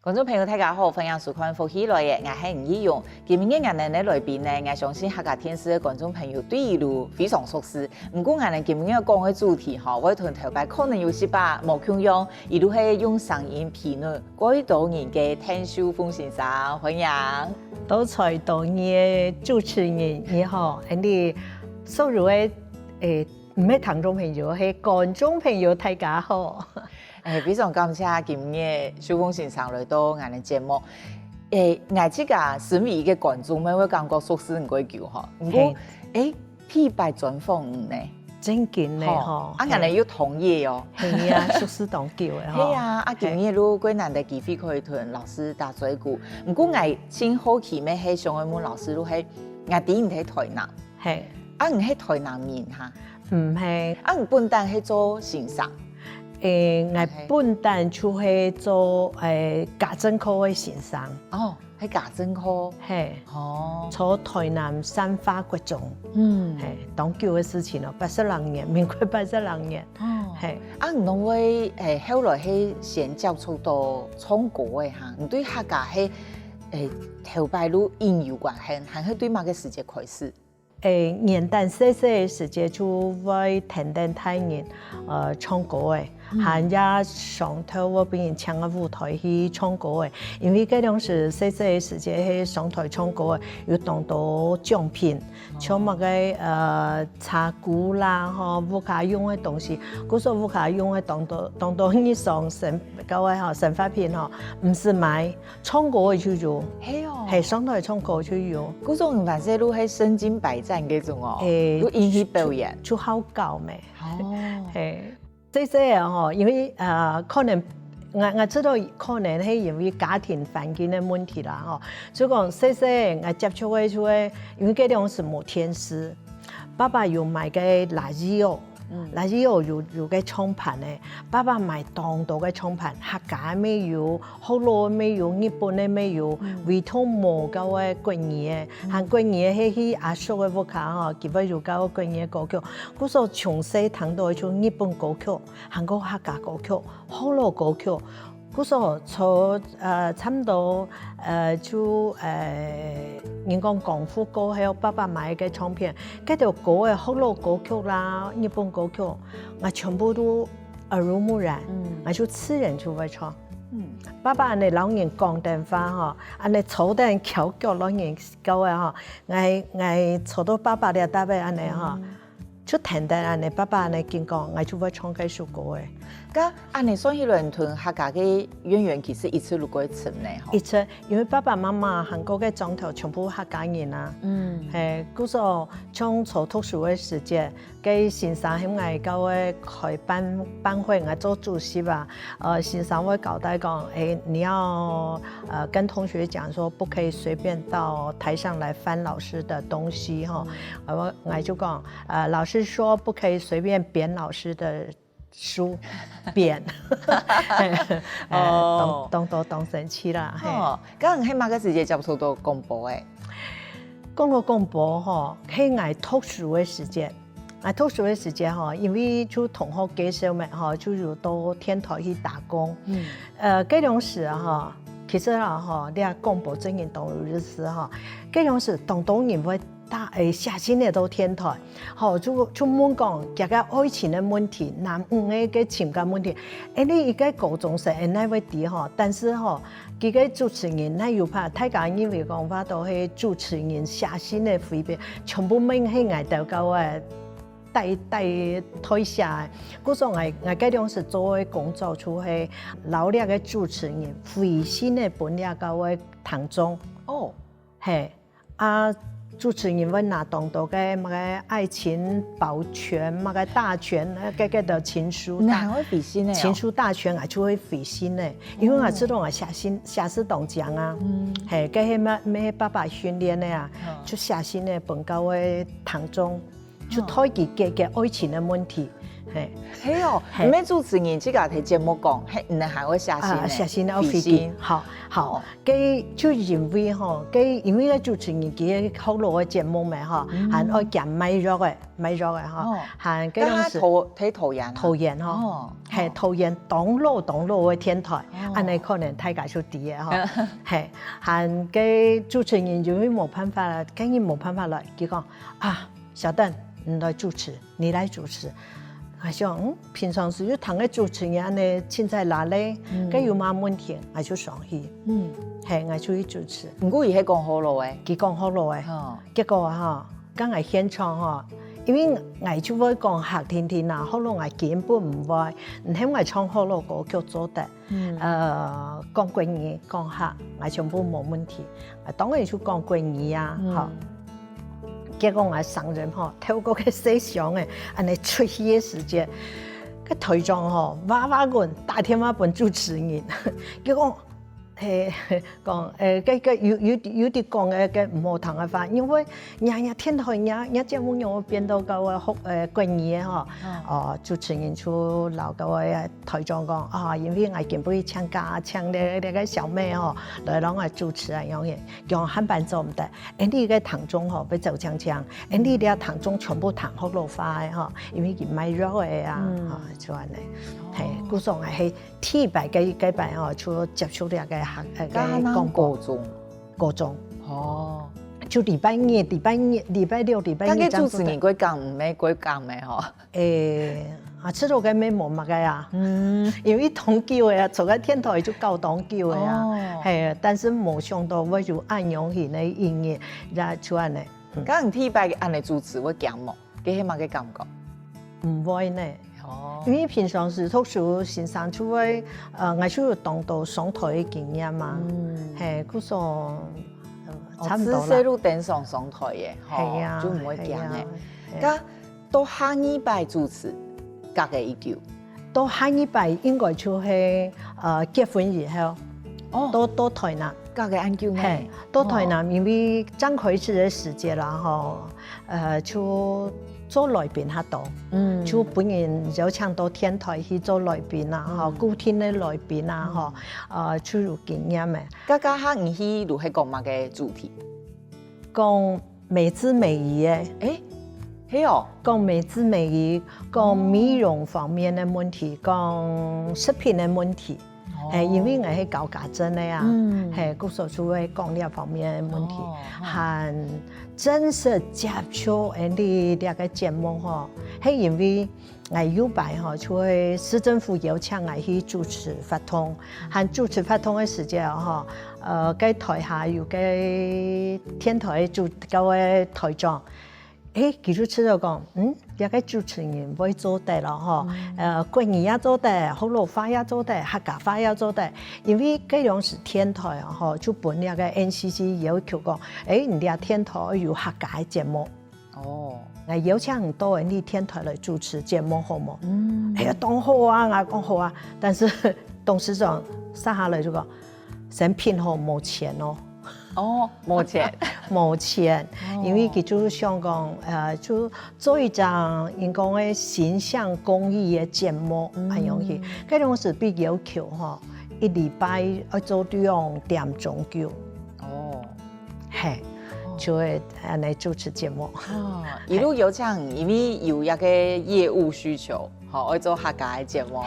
觀眾朋友大家好，歡迎收看福喜來嘅，我係吳依容。今日我哋嘅來賓呢，我相信客家電視嘅觀眾朋友對伊路非常熟悉。不過我哋今日講嘅主題我同頭擺可能有些把冇共樣，伊路係用聲音評論過去多年嘅鄧秀鳳先生，歡迎。多才多藝嘅主持人你好，你所有嘅唔係聽眾朋友，係觀眾朋友大家好。非常感謝今日秀鳳先生來到我哋節目。我這個身為一個觀眾，我會感覺熟悉唔過久哈。不過批擺專訪呢，真緊咧嗬，我哋要同意哦。係啊，熟悉當久嘅係啊，今日如果難得機會可以同老師打嘴鼓。不過我真好奇咩？係想問老師，如係我第一唔係台南，係唔係台南人哈？唔係，唔本單係做先生。我本單就係做家政科嘅先生。哦，係家政科。係。哦。做台南三花國中。係當久嘅事情咯，82年，民國82年。哦。係。唔同會後來係先接觸到創國嘅嚇，唔對客家係頭擺路應有關係，係對某個時節開始。元旦細細嘅時節就會聽到大人唱歌嘅，還也上頭我俾人請個舞台去唱歌嘅，因為嗰陣時細細嘅時節係上台唱歌嘅，要當到獎品，像乜個茶壺啦，嗬，屋家用嘅東西，嗰時屋家用嘅當到你上神嗰位嗬神發片嗬，唔是買唱歌嘅就有，係哦，係上台唱歌就有，嗰種凡係都係身經百戰嗰種哦，都演戲表演，就好教咩？哦，係，即係嗬，因為可能我知道可能係因為家庭環境嘅問題啦，嗬，所以講細細我接觸嘅就係，因為嗰陣時冇電視，爸爸又買嘅垃圾油。垃圾油有個廠盤咧，爸爸買當到嘅廠盤，客家沒有，好多沒有，日本嘅沒有，唯獨冇嗰個國語嘅，韓國語係去阿叔嘅屋企嗬，基本有嗰個國語歌曲，嗰時候從細聽到像日本歌曲、韓國客家歌曲、好多歌曲。嗰時候從差唔多就人講功夫歌，還有爸爸買嘅唱片，嗰條歌嘅好多歌曲啦，日本歌曲，我全部都耳濡目染，我就自然就會唱。爸爸你老人講電話嗬，你坐得人翹腳老人教嘅嗬，我坐到爸爸嘅搭位安尼嗬，就聽到你爸爸你見講，我就會唱嗰首歌嘅。咁安尼算起來同客家嘅淵源其實一次如果深呢？一次，因為爸爸媽媽韓國嘅長頭全部客家人啊，係嗰時候從做讀書嘅時節，佢先生喺外教嘅開班會，我做主席吧，先生會交代講，你要跟同學講說，不可以隨便到台上來翻老師的東西哈，我就講，老師說不可以隨便編老師的書編，當神氣啦。哦，咁喺某個時節接觸到廣播嘅，講到廣播嗬，係我讀書嘅時節，我讀書嘅時節嗬，因為就同學介紹咪嗬，就要到天台去打工。嗰陣時嗬，其實啊嗬，你話廣播真人當有意思嗬，嗰陣時當然會。下先嚟到天台，就問講大家愛情嘅問題、男女嘅情感問題。你而家高中生那會啲但是佢個主持人那又怕大家因為講話都係主持人下先嘅分別，全部明係捱到個帶推下。嗰時候我嗰陣時做嘅工作就係老叻嘅主持人，回先嘅本叻個堂中。哦，係啊。主持人會拿當到嘅乜嘅愛情保全乜嘅大全，嘅的情書情書大全我就會回信咧，因為我知道我下次當獎啊，係嘅咩爸爸訓練咧啊，就下先咧本教嘅堂中，就推佢嘅愛情嘅問題，嘿，嘿哦，你们主持人这个睇节目讲，嘿，唔能还会写信写信要飛機，好，佢就因為吼，佢因為個主持人佢好多嘅節目咪吼，係愛講買肉嘅吼，係嗰種是睇桃園吼，係桃園東路嘅天台，安尼可能大家就知嘅吼，係佢主持人因為冇辦法啦，梗係冇辦法啦，佢講啊，小鄧你來主持，你來主持。我想，平常時就同個主持人呢，凊彩拿咧，佢有乜問題，我就上去，係我就去主持。唔過伊係講好咯誒，佢講好咯誒，結果嚇，剛係現場嚇，因為我就會講客聽聽啊，好咯，我根本唔會，唔係我唱好咯歌曲做得，講國語講客，我全部冇問題，當然就講國語啊，嚇。結果我上任吼，透過個細想誒，安尼出戲嘅時間，個台長吼哇哇滾打電話俾主持人，結果講有啲講嘅唔好聽嘅話，因為日天台日節目用變到個國語吼，主持人就留個台長講啊，因為我見不會請假請那個小妹吼來讓我主持啊樣嘢，叫我喊伴奏唔得，你個堂中吼要走槍槍，你啲堂中全部彈好落花嘅吼，因為佢買肉嘅啊，就安尼。係，故所係第一擺幾擺吼，就接觸啲嘅廣告高中，就禮拜六、禮拜日。咁嘅主持人佢講唔係佢講咩嗬？知道嘅咩冇乜嘅呀？因為同叫嘅，做個天台就搞當叫嘅呀，係，但是冇想到我就按樣型嘅音樂，然後就安尼。咁唔第一擺按嚟主持會驚冇？佢係乜嘅感覺？唔會呢。因為平常時讀書先生出去，我就有當到上台嘅經驗嘛，係，故所差唔多啦。細路頂上台嘅，係啊，就唔會驚嘅。咁到下一擺主持，隔嘅一句，到下一擺應該就係結婚以後，到台南，隔嘅按叫咩？到台南，因為剛開始嘅時間啦，吼，就做來賓喺度，就本人有請到天台去做來賓啊，吼，固定嘅來賓啊，吼，就有經驗嘅。家下唔去錄係講乜嘅主題？講美姿美儀嘅，係哦，講美姿美儀，講美容方面嘅問題，講食品嘅問題。係因為我係搞家政嘅啊，係故所就會講呢方面嘅問題，係正式接觸呢個節目嗬，係因為我有擺嗬，就係市政府邀請我去主持發通，係主持發通嘅時間嗬，喺台下有個天台做嗰位台長。佢就知道講，一個主持人會做得咯，嗬，國語也做得，好老話也做得，客家話也做得，因為嗰樣是天台啊，嗬，就本那個 NCC 要求講，你哋天台有客家嘅節目，我邀請唔多人哋天台來主持節目好冇？當好啊，我講好啊，但是董事長撒下來就講，成片好冇錢咯。冇錢，冇錢，因為佢就想講，就做一張應該嘅形象公益嘅節目，係樣嘢。嗰種是必要求嗬，一禮拜要做2點鐘叫。係，就會嚟主持節目。一路有請，因為有一個業務需求。好，我做客家嘅節目，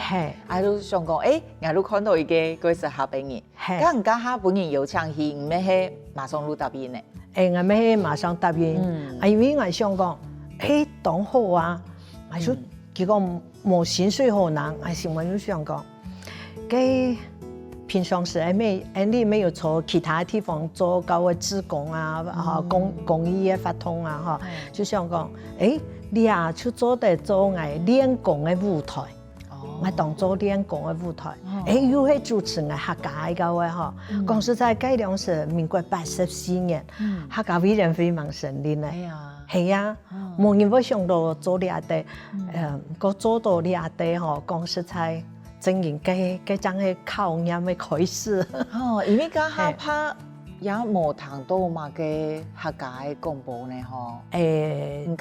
我都想講，我都看到一個佢是客本人，咁唔家下本人有請去，唔係係馬上都答應呢？我唔係馬上答應，因為我想講，當好啊，我就結果冇薪水好難，我就想講，佢平常時你沒有從其他地方做高嘅志工啊，公益嘅發通啊，就想講，你啊，就做得做練功嘅舞台，我當做練功嘅舞台。又係主持客家嘅喎嗬。講實在，嗰樣是民國84年，客家委員會成立咧。係啊，冇人會想到做呢一啲，個做到呢一啲嗬。講實在，真然嘅真係考驗嘅開始。因為家下拍也无谈到嘛个客家的广播呢吼。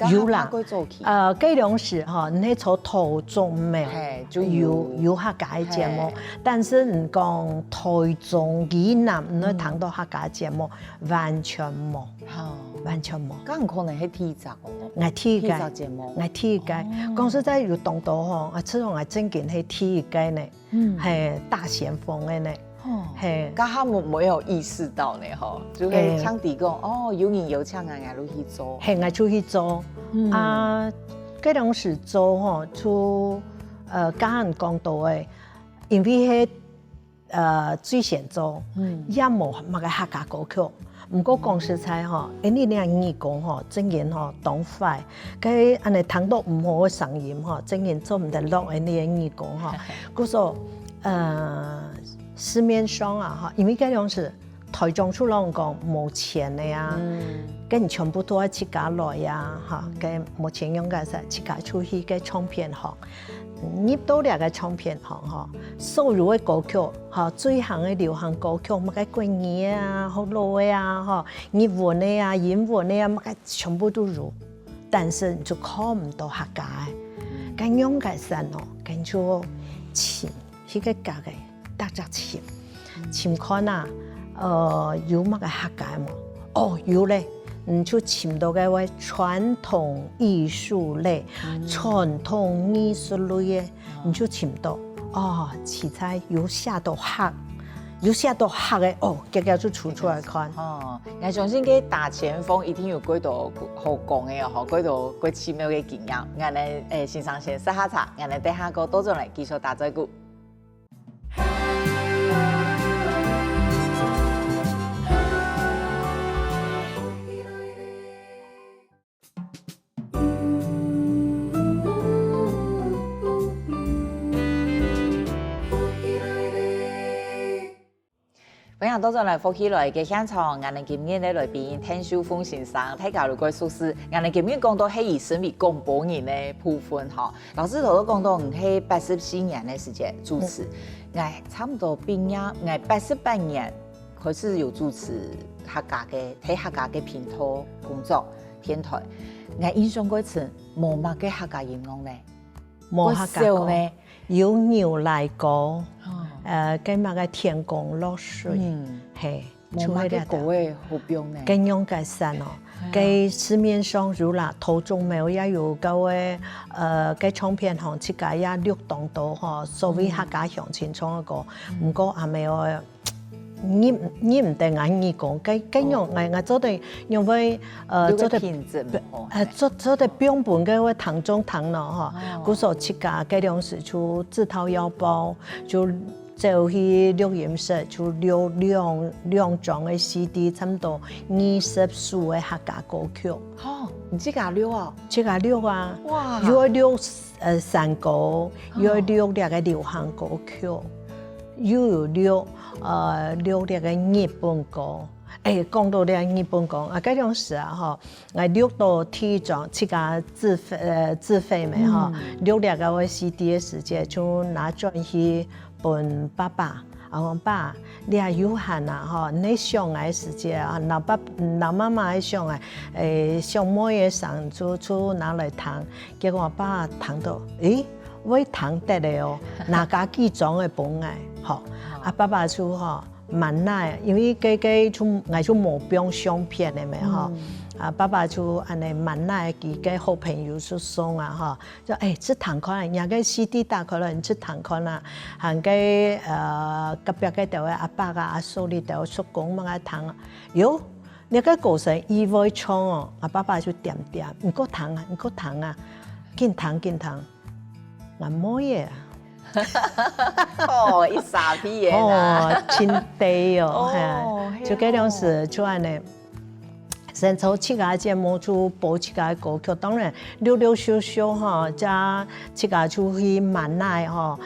有啦，做起。这种是哈，你从头中没就有客家的节目，但是你讲台中以南你谈到客家节目，完全冇，完全冇。咁可能係天集哦，我天集節目，我天界。講實在有當到吼，啊，這種我真見係天界呢，係大先鋒嘅呢。係，家下冇有意識到呢，嗬，就係搶地講，哦，有人有搶啊，我都去做，係我出去做，啊，嗰種是做吼，就家人講到嘅，因為係最先做，也冇乜個客家歌曲，唔過講實在吼，因為你義工吼，真然吼當快，佢安尼聽到唔好嘅聲音吼，真然做唔得落嘅你義工吼，佢說市面上啊，哈，因為嗰種是台中出嚟講冇錢嘅呀，跟全部都係自家來呀，哈，跟冇錢用嘅時候，自家出去嘅唱片行，入到兩個唱片行，哈，收入嘅歌曲，哈，最行嘅流行歌曲，乜嘅國語啊、好老嘅啊，哈，日文嘅啊、英文嘅啊，乜嘅全部都入，但是你就看唔到客家嘅，跟用嘅時候，跟住錢，呢個價嘅。大家潛看啊，有乜嘅客家嘛？哦，有咧，就潛到嘅位傳統藝術類、傳統藝術類嘅，你就潛到哦，其他有寫到客，有寫到客嘅，哦，個就出來看。哦，我相信嘅大前鋒一定有幾多好講嘅哦，幾多幾奇妙嘅經驗。我哋先生先食下茶，我哋等下個多種嚟繼續打嘴鼓。歡迎多咗來福喜來嘅現場，我哋今日咧來賓鄧秀鳳先生，睇教路個數字，我哋今日講到係以身為廣播人嘅部分嚇。老師頭都講到，唔係84年嘅時間主持，我差唔多畢業，我88年開始有主持客家嘅睇客家嘅頻道工作電台，我印象嗰陣冇乜嘅客家音樂咧，冇客家歌咧，有牛奶歌。跟乜嘅天公落水，係，冇乜嘅歌嘅好標呢。跟用嘅山哦，跟市面上有啦，途中沒有也有嗰位跟唱片行自家也錄當到嗬，所謂客家鄉親唱嘅歌，唔過也沒有。你唔得眼耳講，跟用我做對，因為做對做對標本嘅位堂中堂咯嗬，嗰時候自家嗰種時就自掏腰包就。就去錄音室，就錄兩張嘅 CD， 差唔多20首嘅客家歌曲。哦，你自家錄啊？自家錄啊！哇！要錄山歌，要錄兩個流行歌曲，又錄兩個日本歌。講到兩日本歌，嗰種時啊，我錄到體裝，自家自費咪嗬，錄兩個 CD 嘅時間就拿轉去。本爸爸，我爸，你係有限啊！嗬，你上來時間啊，老媽媽上來，上每嘢上就拿來彈，結果我爸彈到，我彈得嘞哦，哪家幾種嘅本嘅，嗬，爸爸就嗬蠻耐，因為我就冇變相片嘅咪嗬。爸爸就安尼蠻耐，幾個好朋友就送啊，哈，就這彈看，人家 CD 打開了，你這彈看啦，行個隔壁個條阿伯啊、阿嫂哩條叔公乜嘢彈啊，喲，你個歌聲意外唱哦，爸爸就點點，唔夠彈啊，唔夠彈啊，緊彈，我冇嘢。哦，一傻逼嘢啦，真地哦，係，就嗰種事就安尼。先從自家節目就播自家歌曲，當然溜小哈，加自家就去蠻耐哈，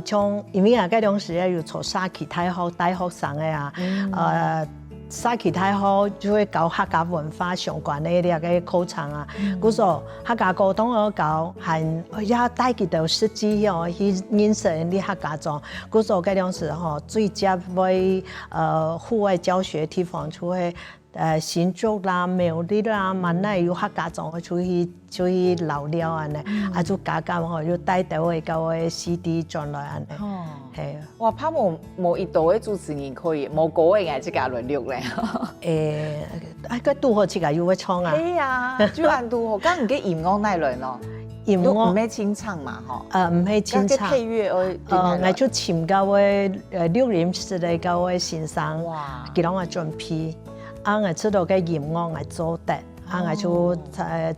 像因為嗰種時又做沙期大學生嘅啊，沙期太好，就會搞客家文化相關的啲嘅課程啊。嗰時客家高中我搞，係也帶佢到實際哦去認識啲客家莊。嗰時嗰陣時吼，最接為戶外教學地方出去新竹啦、苗栗啦，萬奈有客家莊出去留了安尼，就加減吼，就帶到個個 CD 轉來安尼。係啊。哇，怕冇一度嘅主持人可以，冇個嘅嗌即個輪流咧。個拄好即個有會唱啊。係啊，就按拄好，剛唔記音樂奈輪咯。音樂唔係清唱嘛，嗬。唔係清唱。配樂我就請教位錄音室嘅嗰位先生，佢讓我準備。我知道嘅音樂我做得，我就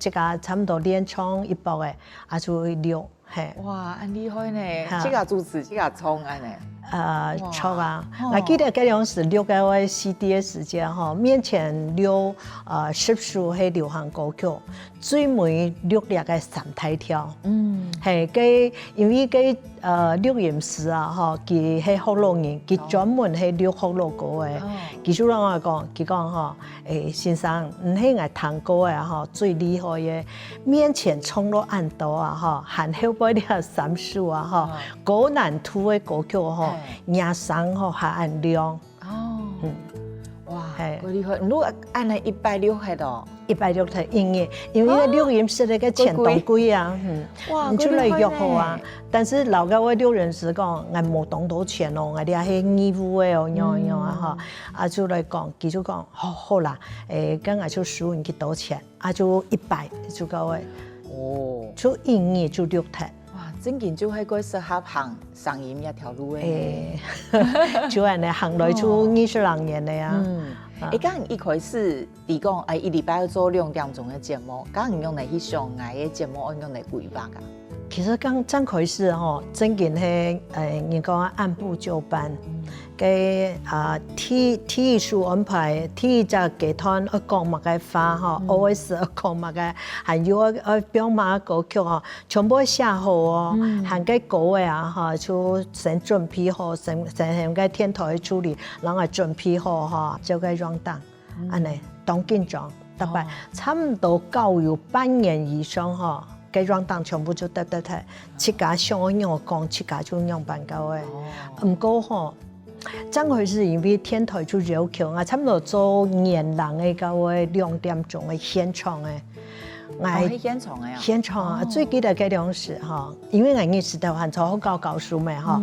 即個差唔多練唱一步嘅，我就錄。哇，很厲害呢！這個主持，這個唱安尼。錯啊！我記得嗰陣時錄嘅位 CD 嘅時間嗬，面前錄10首係流行歌曲，最尾錄兩個三大條。係佢因為佢錄音師啊，嗬，佢係福佬人，佢專門係錄福佬歌嘅。佢就讓我講，佢講嗬，先生，唔係我彈歌嘅嗬，最厲害嘅，面前唱落按到啊，嗬，還後背啲三首啊，嗬，高難度嘅歌曲嗬，聲聲嗬係按亮。哇，好厲害！如果按係160係度。160台音樂，因為個錄音室那個錢當貴啊，你出來約好啊。但是老個我錄音師講，我冇當到錢哦，我哋係義務嘅哦，樣啊嚇。就來講，佢就講，好啦，咁我就收你幾多錢，就100就夠嘅。就音樂就6台。哇，真件就係個適合行上音一條路嘅。就係你行來就20年嘅啊。剛一開始你講一禮拜要做2點鐘嘅節目，剛用嚟去上藝嘅節目，用嚟規劃噶。其實剛開始吼，真件係人講按部就班，嘅體育書安排，體育就集團一講乜嘅花吼，always 一講乜嘅，還有表馬歌曲吼，全部寫好哦，還嘅歌嘅啊嚇，就先準備好，先嘅天台處理，然後準備好嚇，就嘅裝檔，安尼當緊張，大概差唔多9有半年以上嗬。嘅裝檔全部就得睇，自家想用講，自家就用辦到嘅。唔過嗬，真係是因為天台就要求我差唔多做年lang嘅嗰個2點鐘嘅現場嘅。係現場嘅啊！現場啊，最記得嗰陣時嗬，因為我嗰時就還做好教書咪嗬，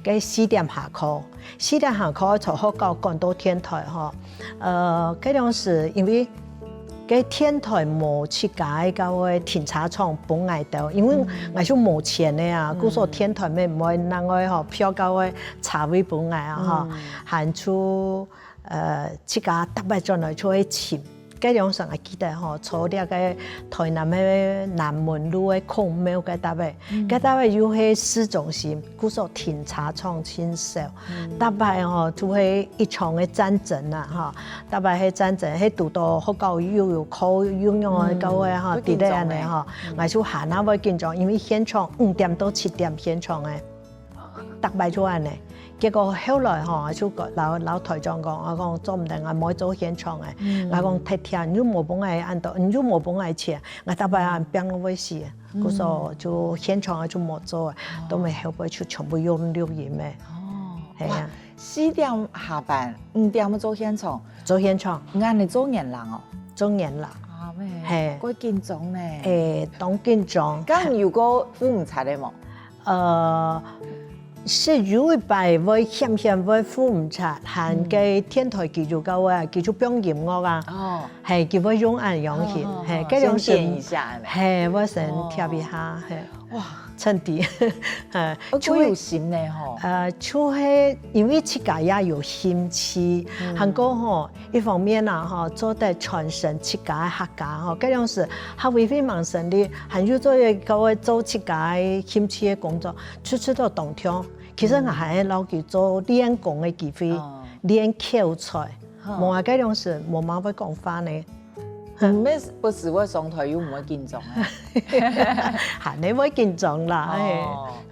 嘅4點下課，4點下課做好教趕到天台嗬。嗰陣時因為嘅天台冇設計嗰個停車場本嚟度，因為我就冇錢嘅啊，嗰所天台咪唔會能夠嗬票嗰個車位本嚟啊嗬，行出設計特別進來出去潛。嗰陣時我記得嗬，坐啲個台南嘅南門路嘅孔廟嘅搭位，嗰搭位又係市中心，嗰所停車場清少，搭位嗬就係一場嘅戰爭啊嗬，搭位係戰爭，係讀到學校又有考用嘅嗰個嗬，啲咧安尼嗬，我就行下會緊張，因為現場5點到7點現場嘅，搭位就安尼。結果後來嗬，就老台長講，我講做唔定，我唔可以做現場嘅。我講太天，你冇幫我按到，你冇幫我錢，我大概變咗回事。嗰時候就現場就冇做，都未後尾就全部用錄音嘅。係啊，4點下班，5點做現場。做現場，啱你做年lang哦，做年lang。咩？係。嗰緊張咧。當緊張。咁如果付唔出嚟冇？是有一擺會險會付唔出，行嘅天台記住夠啊，記住表演樂啊，係叫佢用眼用錢，係嗰種時，係我想跳一下，係哇，真啲，係，好有心咧嗬，就係因為自家也有興趣，韓國嗬，一方面啊嗬，做得傳承自家客家嗬，嗰種時客會非常順利，還有做個做自家興趣嘅工作，出到冬天。其實我係老叫做練功嘅機會，練口才。冇話嗰種事冇乜會講翻呢。咩不是會上台又唔會緊張啊？係你會緊張啦。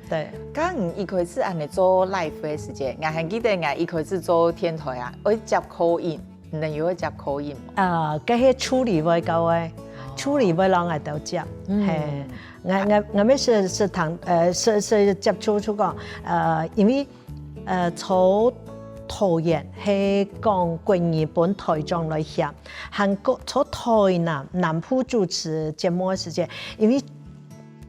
對。咁一開始按你做 live 嘅時間，我還記得我一開始做天台啊，我接 call in，能有一只口音嘛？嗰些處理位教位，處理位讓我都接，係我咩是堂是接觸出個因為從桃園係講關於本台中來寫，韓國從台南部主持節目嘅時間，因為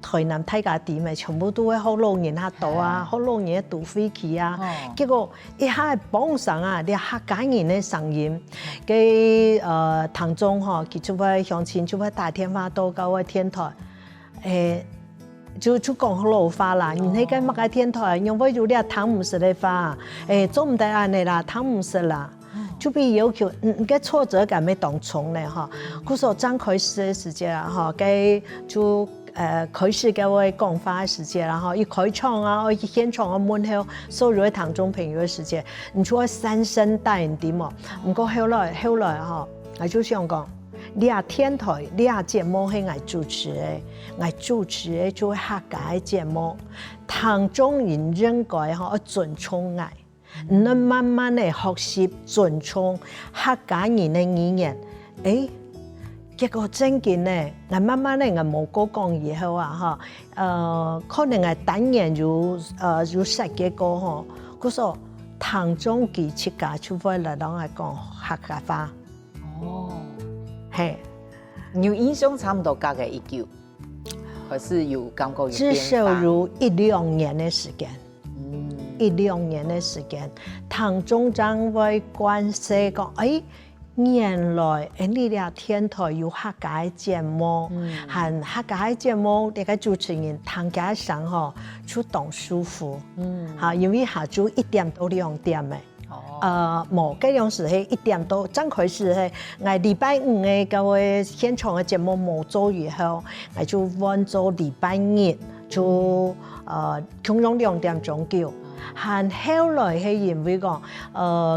台南大家地咪全部都係好老人喺度啊，好老人坐飛機啊，結果一下綁上啊，你客家人嘅聲音，佢唐中嗬，佢就會鄉親就會打電話到嗰個電台，就講好老話啦，你喺乜嘅電台，因為有啲聽唔識嘅話，做唔得安尼啦，聽唔識啦。就被要求，個挫折感沒當重咧哈。嗰時候剛開始嘅時間啊，哈，佢就開始嘅位講話嘅時間啦，哈，一開場啊，一現場嘅門口，所有嘅聽眾朋友嘅時間，你說三聲大人啲嘛？唔過後來哈，我就想講，你啊電台，你啊節目係我主持嘅，我主持嘅就客家嘅節目，聽眾人應該哈尊重我。你慢慢地學習尊重客家人的語言，結果真嘅咧，我慢慢地我冇過講以後啊，可能係單年有識嘅個嗬，嗰時候聽眾佢自家就會嚟到我講客家話。哦，係，有印象差唔多隔嘅1久，還是有感覺有變化？至少有1-2年嘅時間。1-2年嘅時間，聽眾將會關心講，原來你哋電台有客家嘅節目，和客家嘅節目，你個主持人聽起上嗬，就當舒服，因為下晝1點到2點嘅，冇嗰樣時係1點到，剛開始係我禮拜5嘅嗰個現場嘅節目冇做以後，我就換做禮拜日，就通常2點鐘叫。但後來係因為講，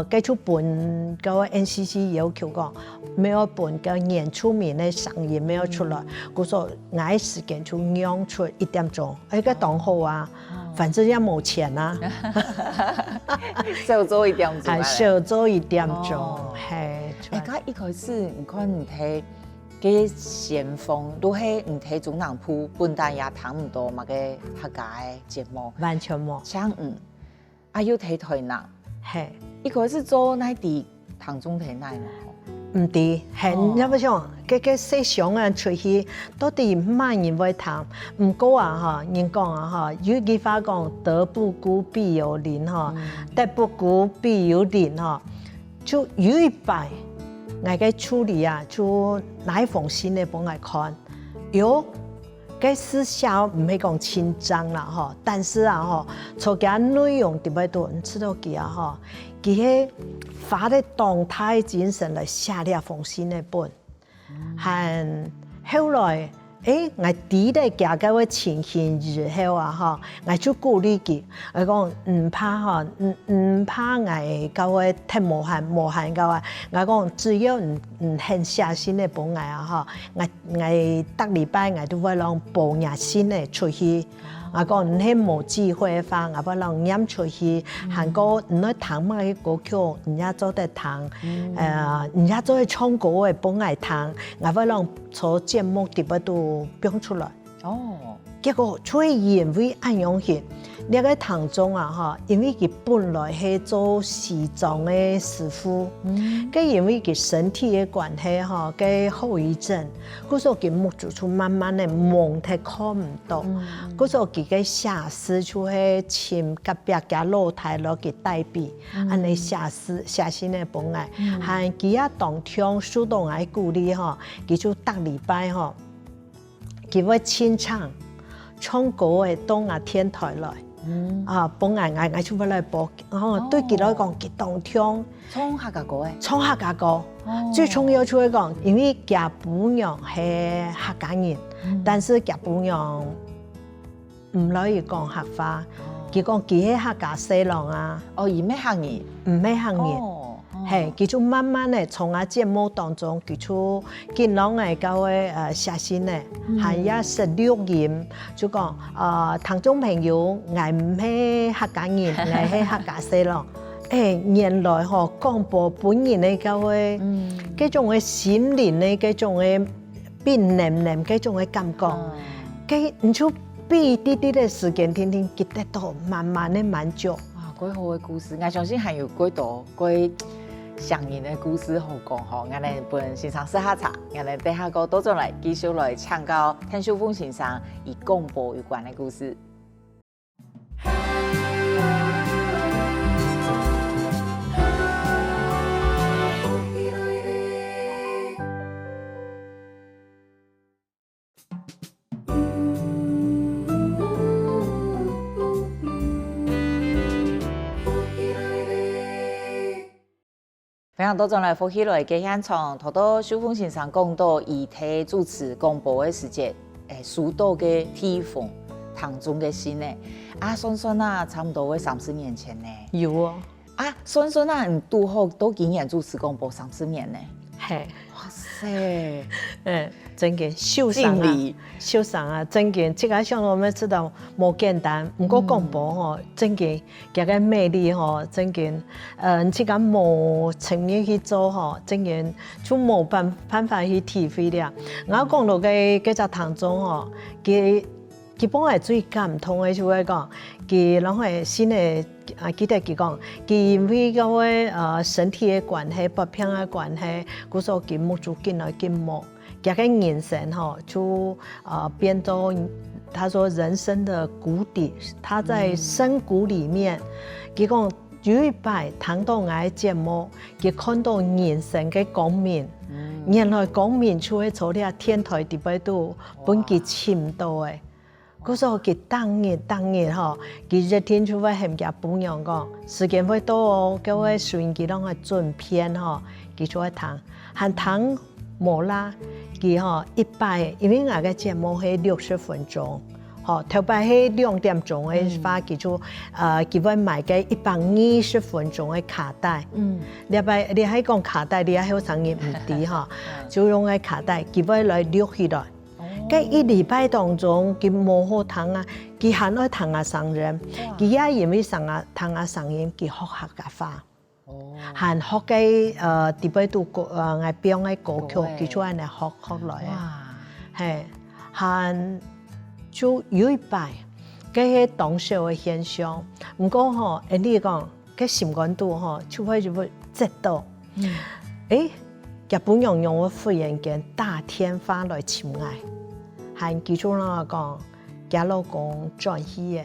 繼續本個 NCC 要求講，沒有本個年出面嘅聲音沒有出來，嗰時候捱時間就讓出1點鐘，個當好啊，反正也冇錢啊，少做1點鐘，少做1點鐘，係。咁一開始唔看唔睇嘅先鋒，都係唔睇中南部本地也聽唔到嘛嘅客家嘅節目，完全冇。像要睇台南，係一開始做哪啲聽眾睇哪呢？唔啲，係因為像個細想啊出去，到底乜人會聽？唔過啊嚇，人講啊嚇，有句話講，德不孤必有鄰嚇，德不孤必有鄰嚇，就有一擺，我嘅處理啊，就拿一封信嚟幫我看，有。個思想唔係講緊張啦嗬，但是啊嗬，從佢內容特別多，你知道佢啊嗬，佢係發啲動態精神嚟寫呢封信嘅本，係後來我睇到佢嗰個情形以後啊嗬，我就鼓勵佢，我講唔怕嗬，唔怕我嗰個聽無限嗰個，我講只要唔肯寫信嚟幫我啊嗬，我隔禮拜我都會讓報嘢信嚟出去。我講唔係冇機會嘅話，我會讓念出去。韓國唔去聽乜嘅歌曲，人家做得聽，人家做唱歌嘅幫我聽，我會讓做節目特別都表出來。結果最因為安樣嘅，呢個聽眾啊嚇，因為佢本來係做西裝嘅師傅，因為佢身體嘅關係嚇，佢後遺症，嗰時候佢目睭慢慢嘅蒙睇看唔到，嗰時候佢嘅寫詩就係請隔壁嘅老太攞佢代筆，安尼寫信嚟幫我，係佢啊當聽主動嚟鼓勵嚇，佢就隔禮拜嚇，佢會清唱。唱歌嘅到我電台來，幫我就會來播，對佢來講，佢當聽唱客家歌嘅，唱客家歌，最重要就係講，因為家婆娘係客家人，但是家婆娘唔可以講客話，佢講佢係客家細郎啊，而咩客人？唔係客人。係，佢就慢慢咧從啊節目當中，佢就見到我嗰個寫信咧，係一實錄音，就講聽眾朋友，我唔係客家人，我係客家細郎，原來廣播本人的嗰種嘅心靈嘅嗰種嘅變念嗰種嘅感覺，佢唔出俾啲嘅時間，天天記得到，慢慢的滿足。哇，幾好嘅故事，我相信還有幾多幾上癮嘅故事好講吼。我哋本先生試下茶，我哋等下個多種來繼續來請教鄧秀鳳先生與廣播有關嘅故事。非常多種來歡喜來嘅現場，頭到秀鳳先生講到議題主持廣播嘅時節，蘇島嘅地方，當中嘅心呢，算算啊，差唔多會30年前呢。有哦。算算啊，你拄好都經驗主持廣播30年呢。係。哇塞！真嘅受傷啊！真嘅，即個像我們知道冇簡單，唔過廣播真嘅佢嘅魅力真嘅，即個冇層面去做真嘅就冇辦法去體會了。我講到嘅嗰隻當中佢本係最感動嘅，就係講佢啷個先係記得佢講，佢因為嗰個身體嘅關係、疾病嘅關係，嗰時候佢冇做見來見冇。佢嘅眼神就變到，他說人生的谷底，他在深谷裡面，佢講有一擺聽到我嘅節目，佢看到人生嘅光明，原來光明就會從啲天台地底度本佢尋到嘅。嗰時候佢當日佢一天就會向佢朋友講，時間會到嗰位收音機當個轉片佢就會聽冇啦。佢一擺，因為我嘅節目係60分鐘，頭擺係2點鐘嘅話，佢就佢會買嘅120分鐘嘅卡帶。你喺講卡帶，你喺好聲音唔低就用嘅卡帶，佢會來錄起來。喺一禮拜當中，佢冇好聽啊，佢很愛聽聲音，佢也因為聽聲音，佢學客家話。韓學嘅地位度我表嘅歌曲，佢就係嚟學來嘅，係韓就有一擺，嗰係當時嘅現象。唔過你講嘅情感度就會直到，日本人用我忽然間打電話來請我，韓記住啦講，佢老公轉去嘅，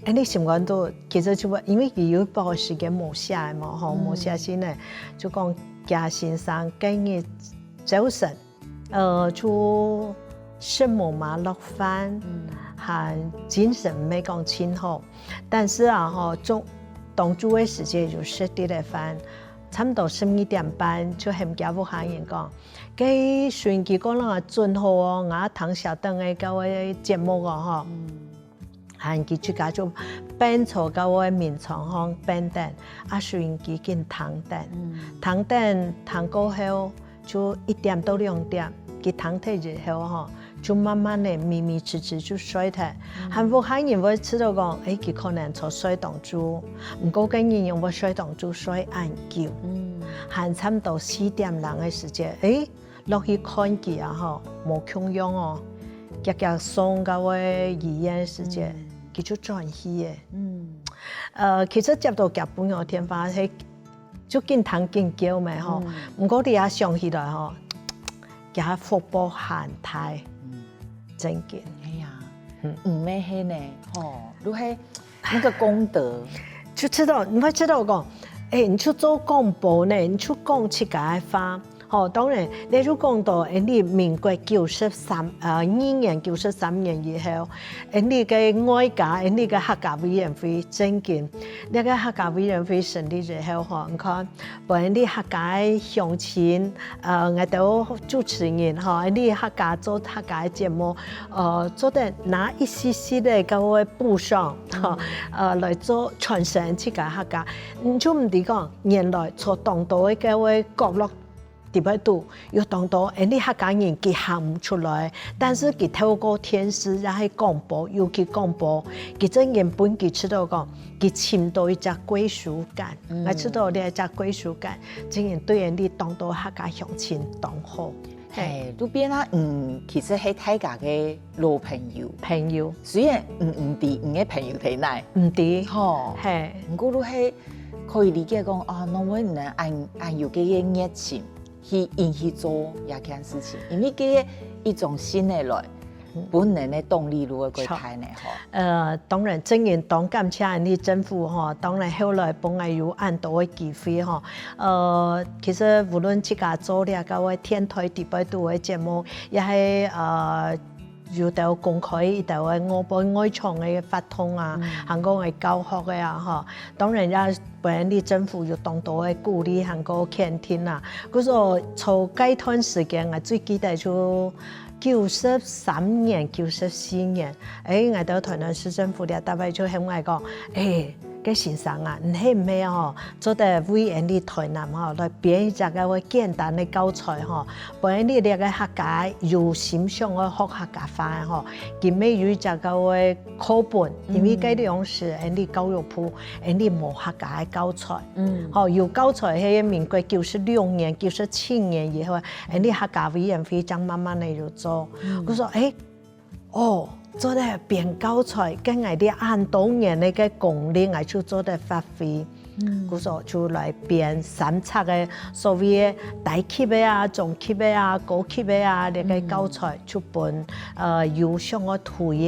你情況都其實就話，因為佢有一段時間冇寫嘛，冇寫先咧，就講賈先生今日早晨，就聖母瑪落飯，還精神未講清楚，但是中當主嘅時間就10點嚟飯，差唔多12點半就向賈父客人講，佢算佢講啦，準好我聽小燈嘅嗰位節目韓佢自家就編錯嗰位面床項編訂，雖然佢見聽過後就1點到2點，佢聽睇之後就慢慢地迷迷糊糊就睡睇。韓國人會知道講，佢可能坐睡當中，唔過跟人用個睡當中睡晏覺，差唔多4點零嘅時間，落去看佢冇窮樣日送嗰位醫院時間。佢就轉去嘅，其實接到日本嘅電話係就見聽見叫咪唔過你也想起來佢福報限態，真嘅。哎呀，唔咩係呢？都係那個功德，就知道你會知道講，你去做廣播呢，你去講自家嘅話。當然，你就講到你民國2年93年以後，你嘅外家，你嘅客家委員會整建，你嘅客家委員會成立之後，你看，把你客家鄉親，我都主持人你客家做客家節目，做得拿一絲絲的嗰個補償，來做傳承自家客家，你就唔係講原來從當地嘅嗰個角落。特别多，有當多，你客家人佢喊唔出來，但是佢透過電視然後廣播，尤其廣播，佢真原本佢知道講，佢尋到一隻歸屬感，我知道呢一隻歸屬感，真係對人哋當到客家鄉親當好。係，都變啦，其實係大家嘅老朋友，雖然唔啲嘅朋友睇嚟，唔啲，吼，係，不過都係可以理解講，啊，我們唔能按有嘅熱情去去做一件事情，因為嘅一種新嘅來，本能嘅動力如果佢睇呢，吼，當然真然當感謝你政府吼，當然後來幫我有按多嘅機會吼，其實無論自家做呢個嘅天台地擺度嘅節目，也係有到公開一道嘅我本外場嘅發通啊，韓國嘅教學嘅啊，吼，當然也本地政府有當多嘅鼓勵韓國傾聽啊，嗰個從這段時間我最記得就。93年、94年，我到台南市政府咧，大概就向我講，個先生啊，你係唔係吼，做得為人哋台南吼來編一隻個簡單嘅教材吼，幫人哋呢個客家有心想去學客家話吼，佢咪有一隻個課本，因為嗰啲樣是人哋教育部，人哋冇客家嘅教材，吼有教材係民國96年、97年以後，人哋客家委員會將慢慢嚟就做，我說做得編教材，跟我哋按當年那個功力，我就做得發揮。我說就來編3冊嘅所謂嘅大級嘅啊、中級嘅啊、高級嘅啊，呢個教材就本有向我推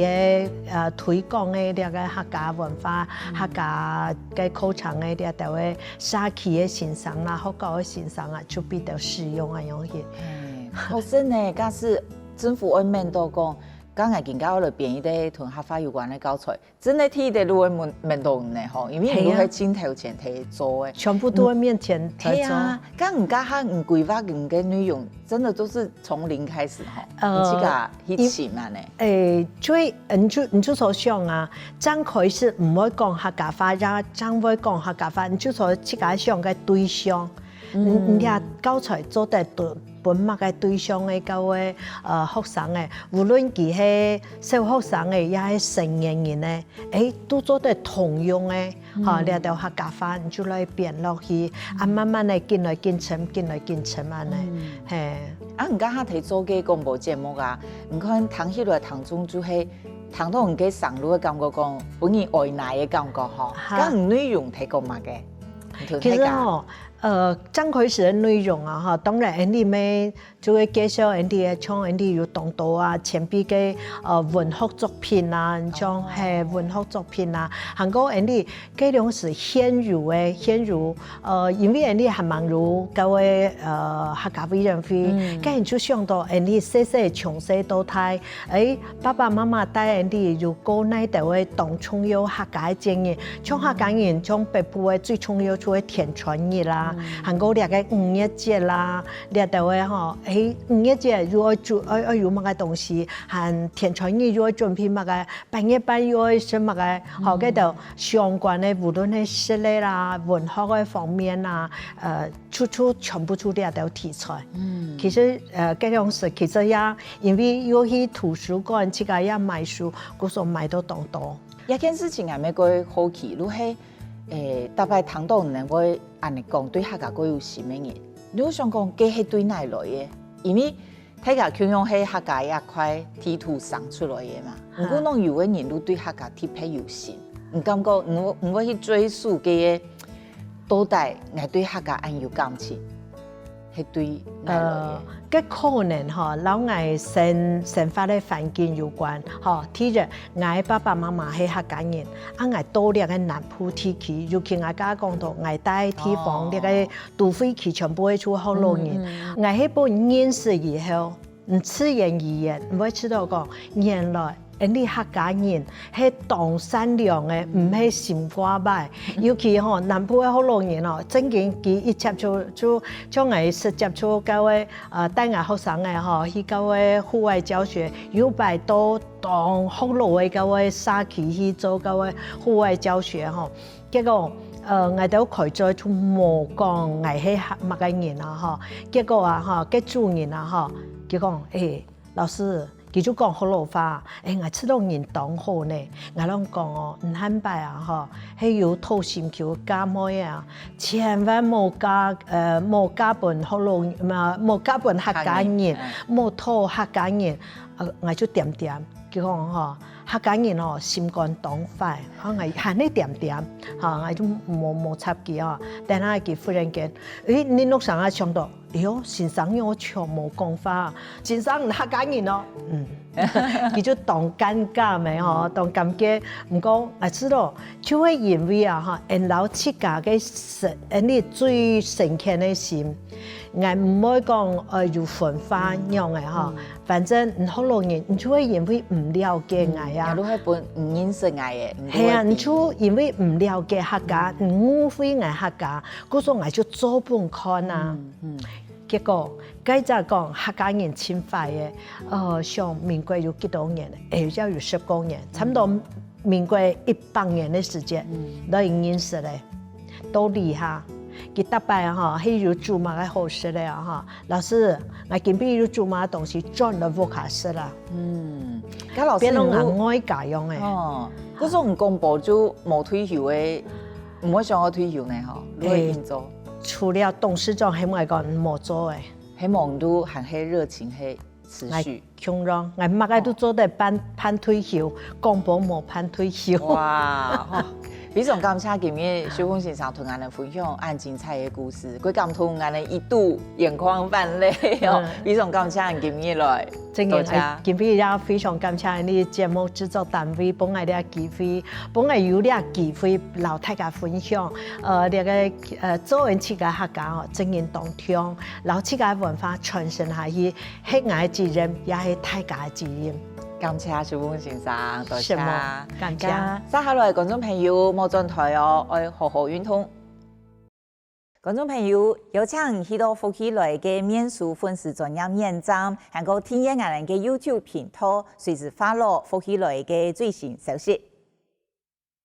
廣嘅呢個客家文化、客家嘅口場嘅呢個嘅社區嘅先生啦、學校嘅先生啊，就比較實用啊樣嘢。好真呢，假使政府外面都講。剛才見到我哋編一啲同客家有關嘅教材，真係睇得路嘅門道呢吼，因為如果係鏡頭前睇做嘅，全部都喺面前睇做。咁唔加下唔規劃唔嘅內容，真的都是從零開始吼，唔自家去起嘛呢？最你就所想啊，剛開始唔會講客家話，然後將會講客家話，你就所自家想嘅對象，你睇教材做得多。本物嘅對象嘅個嘅學生嘅，無論佢係小學生嘅，也係成年人嘅，都做得同樣嘅，嚇你到客家話就來變落去，慢慢嚟見來見深，見來見深安尼，係。唔家下睇做嘅廣播節目啊，唔看聽起來聽眾就係聽到唔嘅上路嘅感覺講，本人愛奶嘅感覺嗬，咁唔內容睇過嘛嘅，其實剛開始嘅內容啊，哈，當然人哋咪就會介紹人哋嘅唱，人哋有當到啊，前邊嘅文學作品啊，像係文學作品啊，韓國人哋嗰種是獻儒嘅獻儒，因為人哋係忙於嗰位客家委員會，咁人就想到人哋細細從細到大，爸爸媽媽帶人哋如果呢度嘅當重要客家嘅經驗，像客家人將北部嘅最重要就係田傳業啦。韓國呢個5月節啦，呢度嘅嗬，5月節如果要有乜嘅東西，和田傳業如果準備乜嘅，8月半要什麼嘅，嗬，嗰度相關嘅無論係室內啦、文學嘅方面啦，全部出呢度題材。其實嗰種事其實也因為要去圖書館，自家也買書，嗰時候買到當多。一件事情係咩個好奇，如係。大概聽到人會按你講對客家歌有什麼嘢？你會想講佢係對哪來嘅？因為大家傾向係客家一塊地圖生出來嘅嘛。如果侬有嘅人都對客家特別有心，唔感覺唔會去追溯嘅到底我對客家安有感情，係對哪來嘅？個可能嗬，老外生活嘅環境有關，嗬，第一，我爸爸媽媽係客家人，我多啲嘅南部地區，尤其我家講到我大地方呢個都會區全部係出好多人，我喺本認識以後，唔自然而然，唔會知道講原來。人哋客家人係當善良嘅，唔係心掛擺。尤其嗬南部嘅好多人哦，真正佢一接觸就將我實接觸教嘅帶我學生嘅嗬，去教嘅戶外教學，有擺到當好多嘅教嘅社區去做教嘅戶外教學嗬，結果我都開咗出冇講我係乜嘅人啊嗬，結果啊嗬，嘅主人啊嗬，佢講老師，佢就講好老話，我知道人當好呢，我攏講哦，唔肯拜啊嗬，係要掏心橋加妹啊，千萬冇加本好老，冇加本客家人，冇掏客家人，我就點點，佢講嗬。客家人哦，心肝當快，我喊你點點，我就冇插佢哦。但係佢忽然間，你錄上啊唱到，喲，先生我全冇講法，先生客家人哦，佢就當尷尬咪嗬，當尷尬。唔過我知道，就係因為啊嗬，老自家嘅你最誠懇嘅心，我唔會講要分化樣嘅嗬。反正好多人，你就會因為唔了解我啊，都係本唔認識我嘅，係啊，你就因為唔了解客家，唔誤會我客家，嗰種我就做本看啊。結果繼續講客家人侵犯嘅，上民國有幾多年？有10多年，差唔多民國100年嘅時間，都已經認識咧，都厲害。佢特別哈，係要做乜嘅好事咧哈？老師，我今邊要做乜東西轉到副考試啦。咁老師變到我愛家用嘅。嗰種唔公布就冇退休嘅，唔會想我退休呢？嗬，你會點做？除了董事長係咪講冇做嘅？希望都還係熱情係持續。強壯，我乜嘅都做得盼退休，公布冇盼退休。哇！非常感謝今日小鳳先生同我哋分享咁精彩嘅故事，佢感動我哋一度眼眶泛淚哦。非常感謝今日來，多謝。今日也非常感謝你節目製作單位幫我哋機會，幫我有呢個機會留大家分享。呢個做人自家客家哦，經營當中，留自家文化傳承下去，係我嘅責任，也係大家嘅責任。感謝小鳳先生，多謝。感謝。接下來觀眾朋友冇轉台哦，愛好好運動。觀眾朋友有請許多福氣來嘅面書粉絲專頁面站，還有訂閱我哋嘅 YouTube 頻道，隨時發落福氣來嘅最新消息。